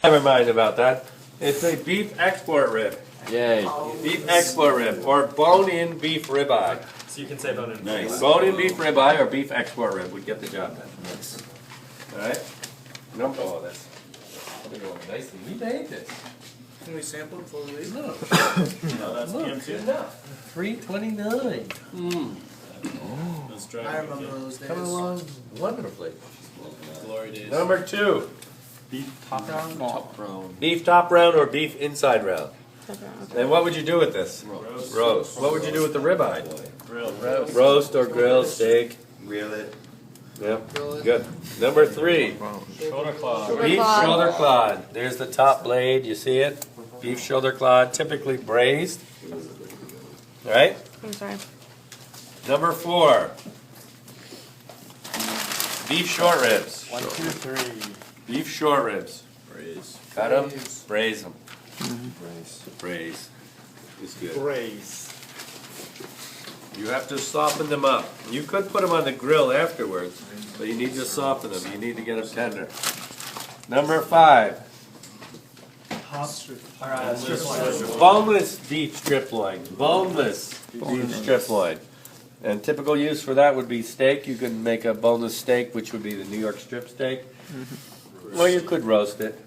Never mind about that. It's a beef export rib. Yay. Beef export rib or bone-in beef ribeye. So you can say bone-in. Nice. Bone-in beef ribeye or beef export rib would get the job done. Nice. All right. Oh, that's going nicely. We made this. Can we sample before we leave? No. No, that's Good enough. $3.29. Let's try I remember those days. Coming along wonderfully. Glory days. Number 2. Beef top round. Top round. Beef top round or beef inside round. And what would you do with this? Roast. Roast. What would you do with the ribeye? Grill. Roast or grill, steak. Grill it. Yep. Good. Number 3. Shoulder claw. Beef shoulder clod. There's the top blade. You see it? Beef shoulder clod, typically braised. All right. I'm sorry. Number 4. Beef short ribs. 1, 2, 3. Beef short ribs. Braise. Cut them, braise them. Braise. It's good. Braise. You have to soften them up. You could put them on the grill afterwards, but you need to soften them. You need to get them tender. Number 5. Boneless beef strip loin. Boneless beef strip loin. And typical use for that would be steak. You can make a boneless steak, which would be the New York strip steak. Or you could roast it.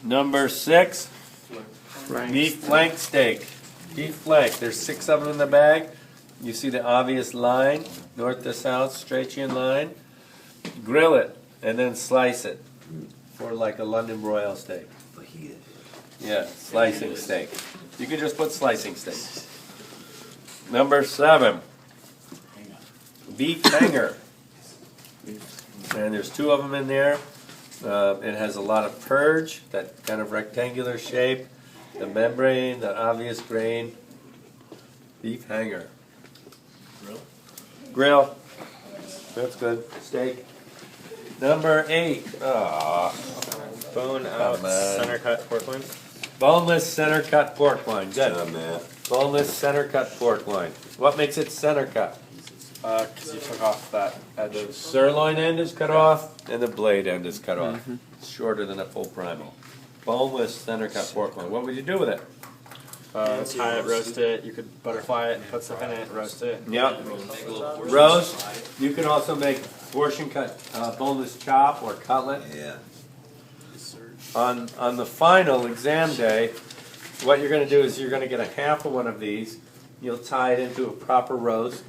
Number 6. Beef flank steak. Beef flank. There's 6 of them in the bag. You see the obvious line, north to south, Straightian line. Grill it and then slice it for like a London broil steak. Yeah, slicing steak. You can just put slicing steak. Number 7. Beef hanger. And there's 2 of them in there. It has a lot of purge, that kind of rectangular shape, the membrane, the obvious grain. Beef hanger. Grill. Grill. That's good. Steak. Number 8. Bone out. Come on. Center cut pork loin. Boneless center cut pork loin. Good. Good, man. Boneless center cut pork loin. What makes it center cut? Because you took off that edge of. Sirloin end is cut off, and the blade end is cut off. It's shorter than a full primal. Boneless center cut pork loin. What would you do with it? Tie it, roast it. You could butterfly it, put stuff in it, roast it. Yep. Roast. You can also make portion cut boneless chop or cutlet. Yeah. On the final exam day, what you're going to do is you're going to get a half of one of these. You'll tie it into a proper roast.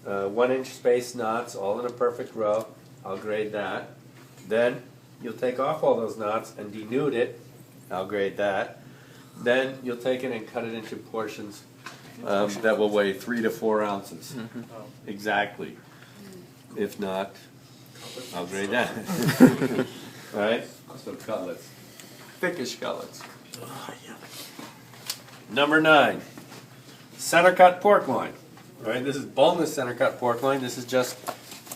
1-inch space knots, all in a perfect row. I'll grade that. Then you'll take off all those knots and denude it. I'll grade that. Then you'll take it and cut it into portions that will weigh 3 to 4 ounces. Exactly. If not, I'll grade that. All right? So cutlets. Thickish cutlets. Number 9. Center cut pork loin. All right, this is boneless center cut pork loin. This is just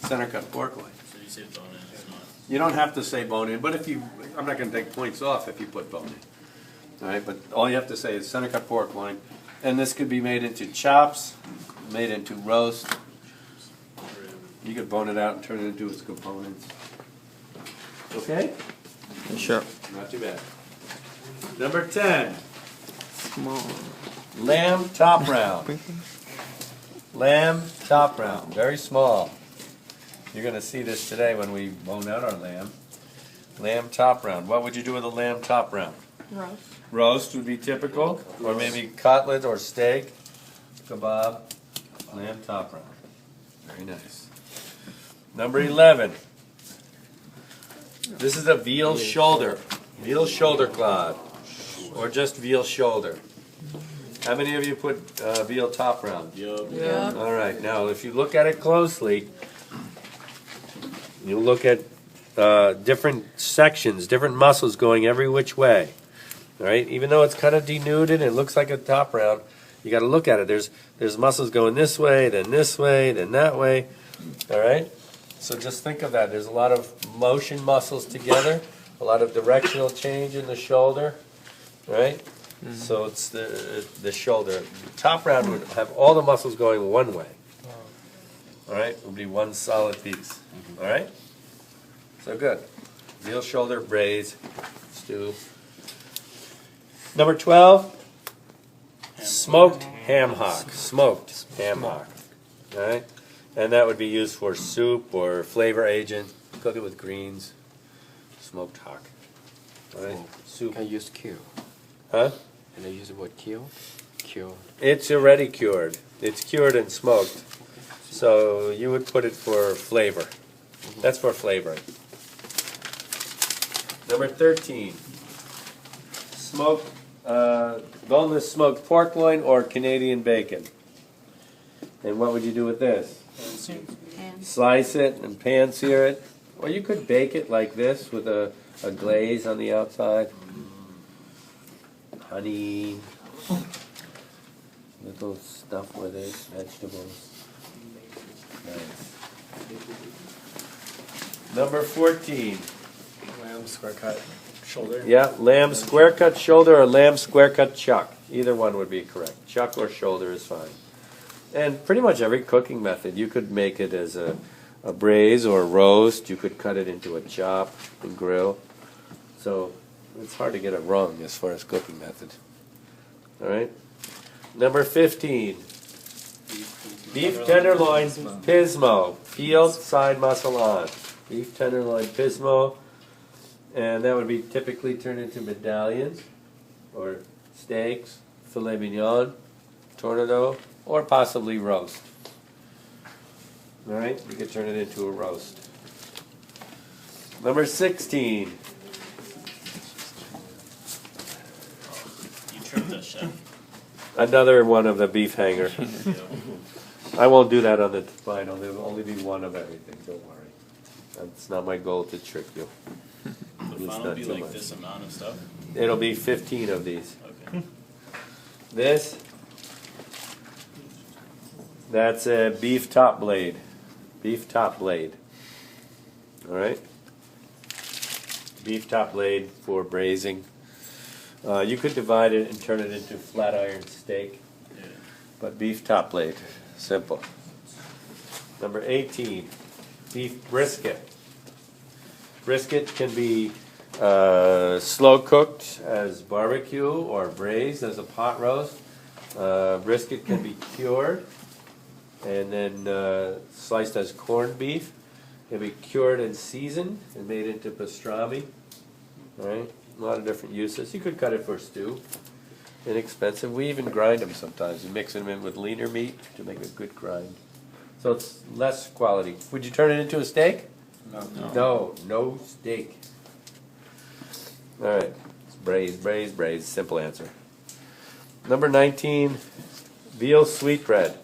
center cut pork loin. So you say bone-in, it's not. You don't have to say bone in, but if you, I'm not going to take points off if you put bone in. All right, but all you have to say is center cut pork loin, and this could be made into chops, made into roast. You could bone it out and turn it into its components. Okay? Sure. Not too bad. Number 10. Small. Lamb top round. Lamb top round. Very small. You're going to see this today when we bone out our lamb. Lamb top round. What would you do with a lamb top round? Roast. Roast would be typical, or maybe cutlet or steak, kebab, lamb top round. Very nice. Number 11. This is a veal shoulder. Veal shoulder clod, or just veal shoulder. How many of you put veal top round? Yeah. All right. Now, if you look at it closely, you look at different sections, different muscles going every which way. All right. Even though it's kind of denuded, it looks like a top round. You got to look at it. There's muscles going this way, then that way. All right. So just think of that. There's a lot of motion muscles together, a lot of directional change in the shoulder. Right. So it's the shoulder. The top round would have all the muscles going one way. All right, it would be one solid piece. All right, so good. Veal shoulder braise stew. Number 12, smoked ham hock. Smoked ham hock. All right, and that would be used for soup or flavor agent. Cook it with greens. Smoked hock. All right, soup. Can I use kill? Huh? Can I use the word kill? Kill. It's already cured. It's cured and smoked. So you would put it for flavor. That's for flavoring. Number 13, smoked, boneless smoked pork loin or Canadian bacon. And what would you do with this? Slice it and pan sear it. Or you could bake it like this with a glaze on the outside. Honey, little stuff with it, vegetables. Nice. Number 14. Lamb square cut shoulder. Yeah, lamb square cut shoulder or lamb square cut chuck. Either one would be correct. Chuck or shoulder is fine. And pretty much every cooking method, you could make it as a braise or a roast. You could cut it into a chop and grill. So it's hard to get it wrong as far as cooking method. All right. Number 15. Beef tenderloin pismo. Peeled side muscle on. Beef tenderloin pismo. And that would be typically turned into medallions or steaks, filet mignon, tornado, or possibly roast. All right, you could turn it into a roast. Number 16. You tripped us, chef. Another one of the beef hanger. I won't do that on the final. There will only be one of everything. Don't worry. That's not my goal to trick you. The It's final not be too like much. this amount of stuff. It'll be 15 of these. Okay. This, that's a beef top blade. Beef top blade. All right? Beef top blade for braising. You could divide it and turn it into flat iron steak, Yeah. but beef top blade. Simple. Number 18, beef brisket. Brisket can be slow cooked as barbecue or braised as a pot roast. Brisket can be cured and then sliced as corned beef. It can be cured and seasoned and made into pastrami. All right, a lot of different uses. You could cut it for stew. Inexpensive. We even grind them sometimes. We mix them in with leaner meat to make a good grind. So it's less quality. Would you turn it into a steak? No, no steak. All right, it's braised, braised, braised. Simple answer. Number 19, veal sweetbread.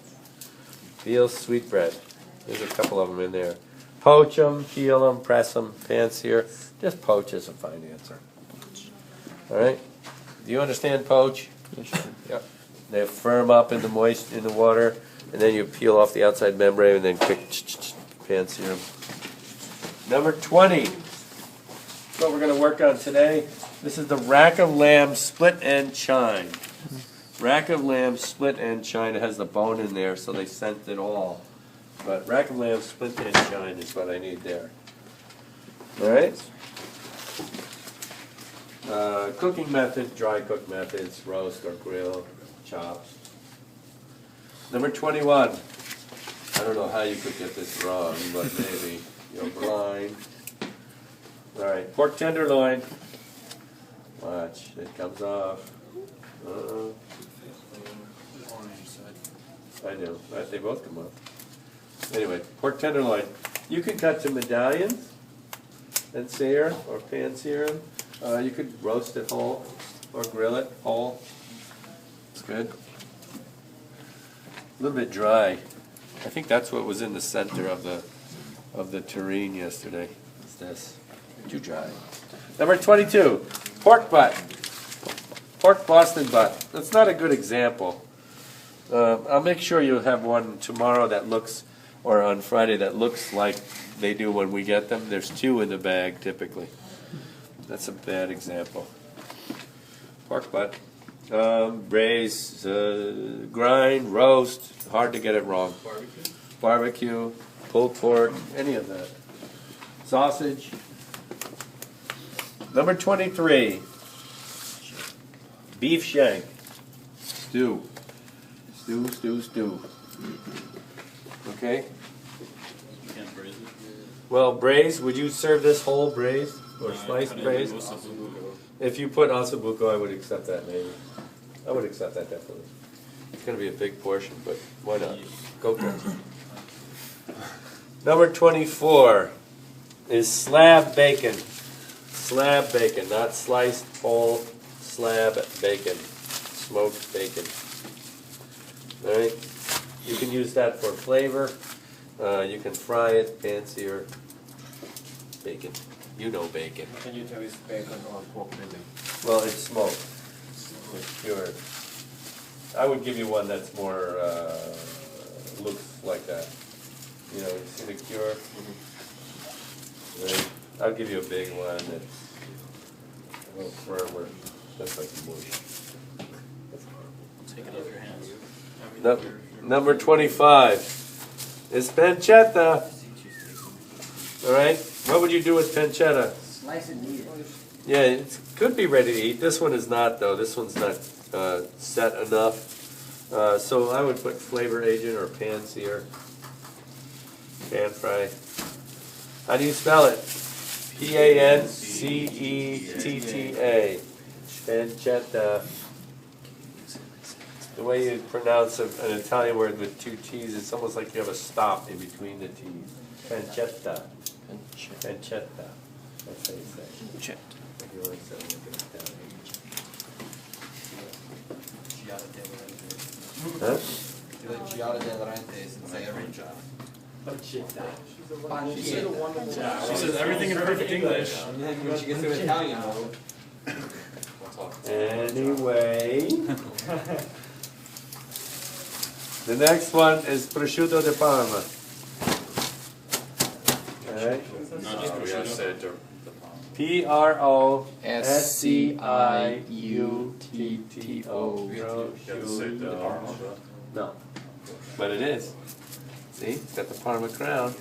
Veal sweetbread. There's a couple of them in there. Poach them, peel them, press them, pan sear. Just poach is a fine answer. All right. Do you understand poach? Yep. They firm up in the water, and then you peel off the outside membrane and then quick pan sear them. Number 20. What we're going to work on today. This is the rack of lamb split end chine. Rack of lamb split end chine. It has the bone in there, so they sent it all. But rack of lamb split end chine is what I need there. All right. Cooking method, dry cook methods, roast or grill, chops. Number 21. I don't know how you could get this wrong, but maybe you're blind. All right, pork tenderloin. Watch, it comes off. I do. They both come off. Anyway, pork tenderloin. You can cut to medallions and sear or pan sear them. You could roast it whole or grill it whole. It's good. A little bit dry. I think that's what was in the center of the terrine yesterday. It's this. Too dry. Number 22, pork butt. Pork Boston butt. That's not a good example. I'll make sure you have one tomorrow that looks, or on Friday that looks like they do when we get them. There's 2 in the bag typically. That's a bad example. Pork butt. Braise, grind, roast. Hard to get it wrong. Barbecue, pulled pork, any of that. Sausage. Number 23. Beef shank. Stew. Stew. Okay. You can't braise it. Well, braised, would you serve this whole braised or sliced braised? If you put ossobuco, I would accept that maybe. I would accept that definitely. It's going to be a big portion, but why not? Go for it. Number 24 is slab bacon. Slab bacon, not sliced whole, slab bacon. Smoked bacon. Alright? You can use that for flavor. You can fry it, fancier. Bacon. You know bacon. Can you tell it's bacon or pork belly? Well, it's smoked. It's cured. I would give you one that's more, looks like that. You know, you see the cure? Right? I'll give you a big one that's a little firmer. That's like mush. Take it off your hands. Number 25 is pancetta. All right? What would you do with pancetta? Slice and eat it. Yeah, it could be ready to eat. This one is not, though. This one's not set enough. So I would put flavor agent or pan sear. Pan fry. How do you spell it? Pancetta. Pancetta. The way you pronounce an Italian word with two T's, it's almost like you have a stop in between the T's. Pancetta. Pancetta. That's how you say it. If you want to say it like an Italian. Huh? Do like Giada de Laurentiis and say every job. She said a wonderful job. She says everything in perfect English. And then when she gets to Italian mode. Anyway. The next one is prosciutto di Parma. Alright? Not just prosciutto. Prosciutto. No. But it is. See? It's got the Parma crown.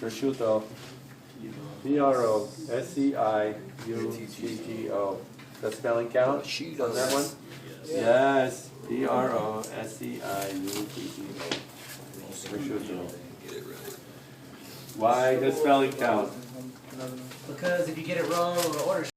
Prosciutto. Prosciutto. The spelling count on that one? Yes. Prosciutto. Prosciutto. Why the spelling count? Because if you get it wrong, the order